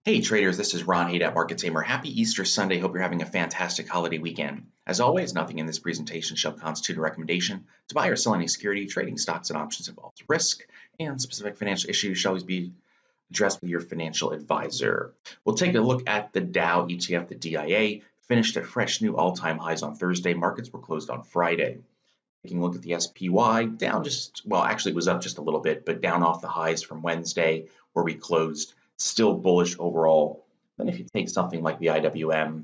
Hey traders, this is Ron Haidt at Market Tamer. Happy Easter Sunday. Hope you're having a fantastic holiday weekend. As always, nothing in this presentation shall constitute a recommendation to buy or sell any security. Trading stocks and options involves risk, and specific financial issues shall always be addressed with your financial advisor. We'll take a look at the Dow ETF, the DIA, finished at fresh new all-time highs on Thursday. Markets were closed on Friday. Taking a look at the SPY, down just, well, actually it was up just a little bit, but down off the highs from Wednesday where we closed. Still bullish overall. Then if you take something like the IWM,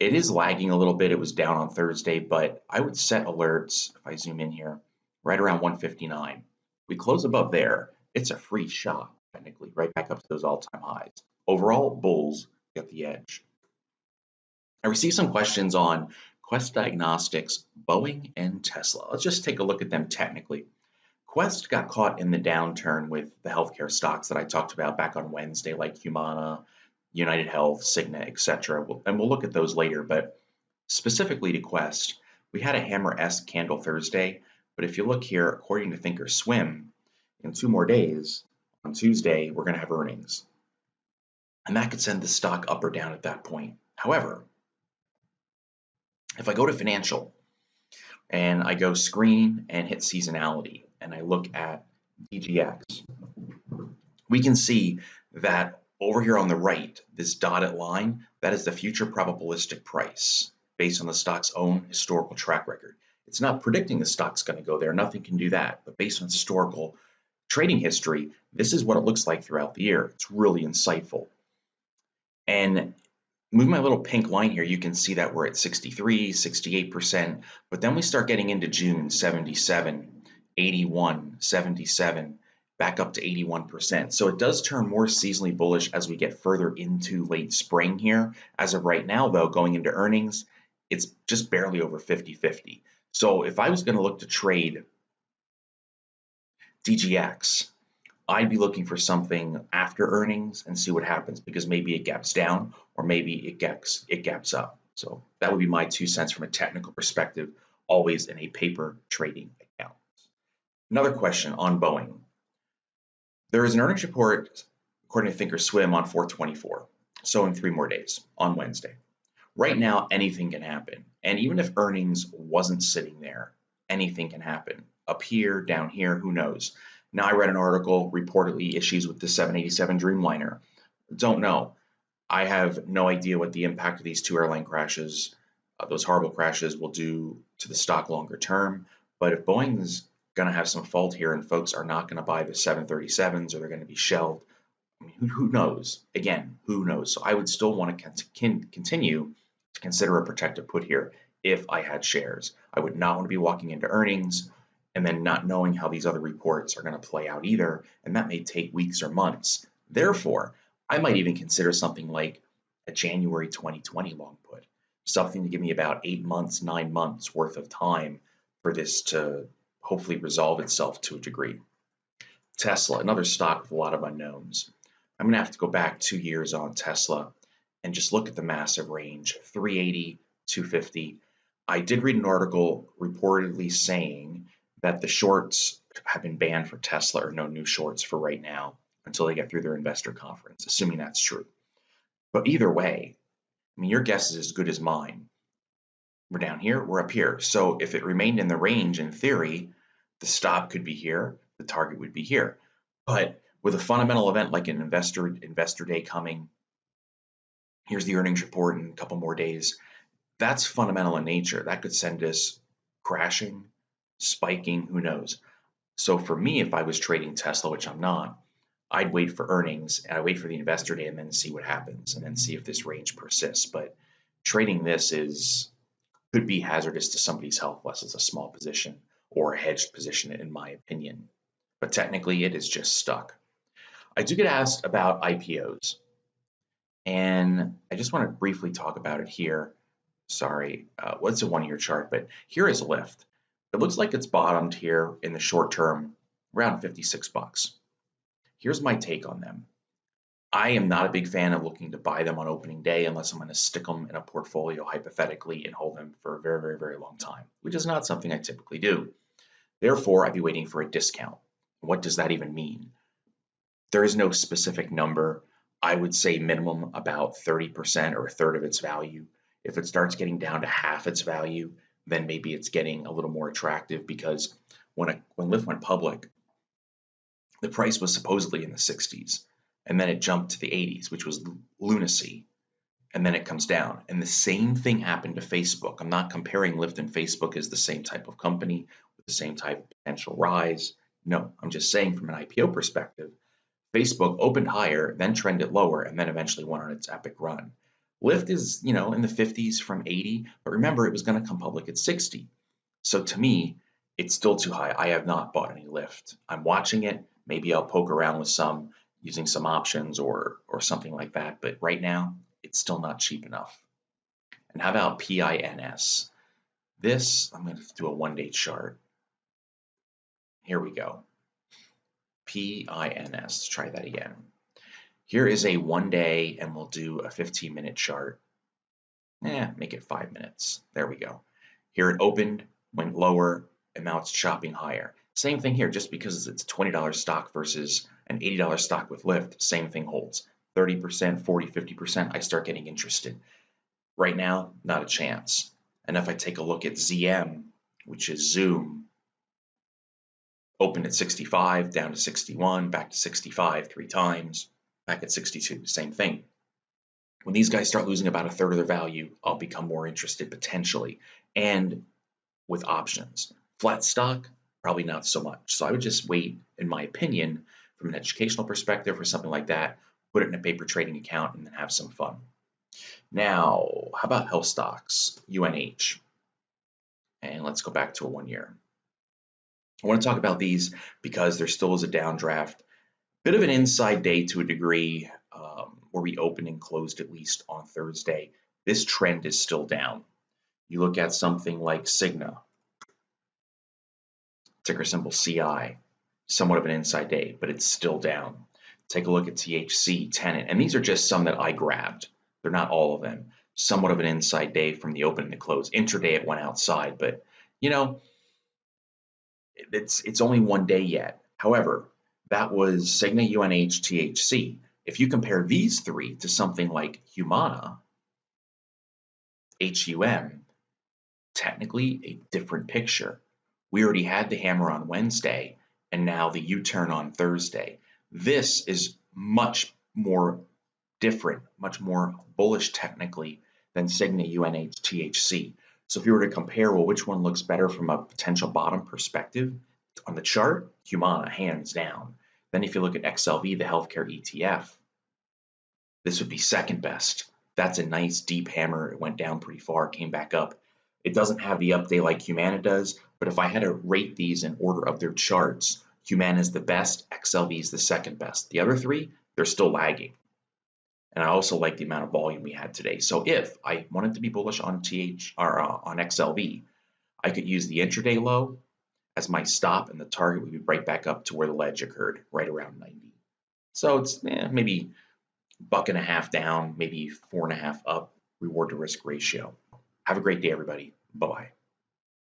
it is lagging a little bit. It was down on Thursday, but I would set alerts, if I zoom in here, right around 159. We close above there, it's a free shot, technically, right back up to those all-time highs. Overall, bulls get the edge. I received some questions on Quest Diagnostics, Boeing, and Tesla. Let's just take a look at them technically. Quest got caught in the downturn with the healthcare stocks that I talked about back on Wednesday, like Humana, United Health, Cigna, etc. And we'll look at those later. But specifically to Quest, we had a hammer-esque candle Thursday. But if you look here, according to Thinkorswim, in 2 more days, on Tuesday, we're going to have earnings. And that could send the stock up or down at that point. However, if I go to financial and I go screen and hit seasonality, and I look at DGX, we can see that over here on the right, this dotted line, that is the future probabilistic price based on the stock's own historical track record. It's not predicting the stock's going to go there. Nothing can do that. But based on historical trading history, this is what it looks like throughout the year. It's really insightful. And moving my little pink line here, you can see that we're at 63, 68%. But then we start getting into June, 77. 81, 77, back up to 81%. So it does turn more seasonally bullish as we get further into late spring here. As of right now, though, going into earnings, it's just barely over 50-50. So if I was going to look to trade DGX, I'd be looking for something after earnings and see what happens, because maybe it gaps down or maybe it gaps up. So that would be my 2 cents from a technical perspective, always in a paper trading account. Another question on Boeing. There is an earnings report, according to Thinkorswim, on 4/24, so in 3 more days, on Wednesday. Right now, anything can happen. And even if earnings wasn't sitting there, anything can happen. Up here, down here, who knows? Now, I read an article, reportedly issues with the 787 Dreamliner. Don't know. I have no idea what the impact of these 2 airline crashes, those horrible crashes, will do to the stock longer term. But if Boeing's going to have some fault here and folks are not going to buy the 737s, or they're going to be shelved, I mean, who knows? Again, who knows? So I would still want to continue to consider a protective put here if I had shares. I would not want to be walking into earnings and then not knowing how these other reports are going to play out either, and that may take weeks or months. Therefore, I might even consider something like a January 2020 long put, something to give me about 8 months, 9 months worth of time for this to hopefully resolve itself to a degree. Tesla, another stock with a lot of unknowns. I'm going to have to go back 2 years on Tesla and just look at the massive range, 380, 250. I did read an article reportedly saying that the shorts have been banned for Tesla, or no new shorts for right now until they get through their investor conference, assuming that's true. But either way, I mean, your guess is as good as mine. We're down here, we're up here. So if it remained in the range, in theory, the stop could be here, the target would be here. But with a fundamental event like an investor day coming, here's the earnings report in a couple more days, that's fundamental in nature. That could send us crashing, spiking, who knows. So for me, if I was trading Tesla, which I'm not, I'd wait for earnings, and I'd wait for the investor day and then see what happens, and then see if this range persists. But trading this could be hazardous to somebody's health, unless it's a small position or a hedged position, in my opinion. But technically, it is just stuck. I do get asked about IPOs, and I just want to briefly talk about it here. Sorry, what's a 1-year chart? But here is Lyft. It looks like it's bottomed here in the short term, around 56 bucks. Here's my take on them. I am not a big fan of looking to buy them on opening day unless I'm going to stick them in a portfolio hypothetically and hold them for a very, very, very long time, which is not something I typically do. Therefore, I'd be waiting for a discount. What does that even mean? There is no specific number. I would say minimum about 30% or a third of its value. If it starts getting down to half its value, then maybe it's getting a little more attractive, because when Lyft went public, the price was supposedly in the 60s, and then it jumped to the 80s, which was lunacy, and then it comes down. And the same thing happened to Facebook. I'm not comparing Lyft and Facebook as the same type of company with the same type of potential rise. No, I'm just saying from an IPO perspective, Facebook opened higher, then trended lower, and then eventually went on its epic run. Lyft is, in the 50s from 80, but remember it was going to come public at 60. So to me, it's still too high. I have not bought any Lyft. I'm watching it. Maybe I'll poke around with some using some options or something like that. But right now, it's still not cheap enough. And how about PINS? This, I'm going to do a 1-day chart. Here we go. PINS. Let's try that again. Here is a 1-day, and we'll do a 15-minute chart. Make it 5 minutes. There we go. Here it opened, went lower, and now it's chopping higher. Same thing here, just because it's a $20 stock versus an $80 stock with Lyft, same thing holds. 30%, 40, 50%, I start getting interested. Right now, not a chance. And if I take a look at ZM, which is Zoom, opened at 65, down to 61, back to 65 3 times, back at 62, same thing. When these guys start losing about a third of their value, I'll become more interested potentially. And with options. Flat stock, probably not so much. So I would just wait, in my opinion, from an educational perspective or something like that, put it in a paper trading account and then have some fun. Now, how about health stocks, UNH? And let's go back to a 1 year. I want to talk about these because there still is a downdraft. Bit of an inside day to a degree, where we opened and closed at least on Thursday. This trend is still down. You look at something like Cigna, ticker symbol CI, somewhat of an inside day, but it's still down. Take a look at THC, Tenant, and these are just some that I grabbed. They're not all of them. Somewhat of an inside day from the open to close. Intraday it went outside, but it's only 1 day yet. However, that was Cigna, UNH, THC. If you compare these three to something like Humana, HUM, technically a different picture. We already had the hammer on Wednesday, and now the U-turn on Thursday. This is much more different, much more bullish technically than Cigna, UNH, THC. So if you were to compare, well, which one looks better from a potential bottom perspective? On the chart, Humana, hands down. Then if you look at XLV, the healthcare ETF, this would be second best. That's a nice deep hammer. It went down pretty far, came back up. It doesn't have the update like Humana does, but if I had to rate these in order of their charts, Humana is the best, XLV is the second best. The other three, they're still lagging. And I also like the amount of volume we had today. So if I wanted to be bullish on on XLV, I could use the intraday low as my stop, and the target would be right back up to where the ledge occurred, right around 90. So it's maybe $1.50 down, maybe 4.5 up, reward to risk ratio. Have a great day, everybody. Bye-bye.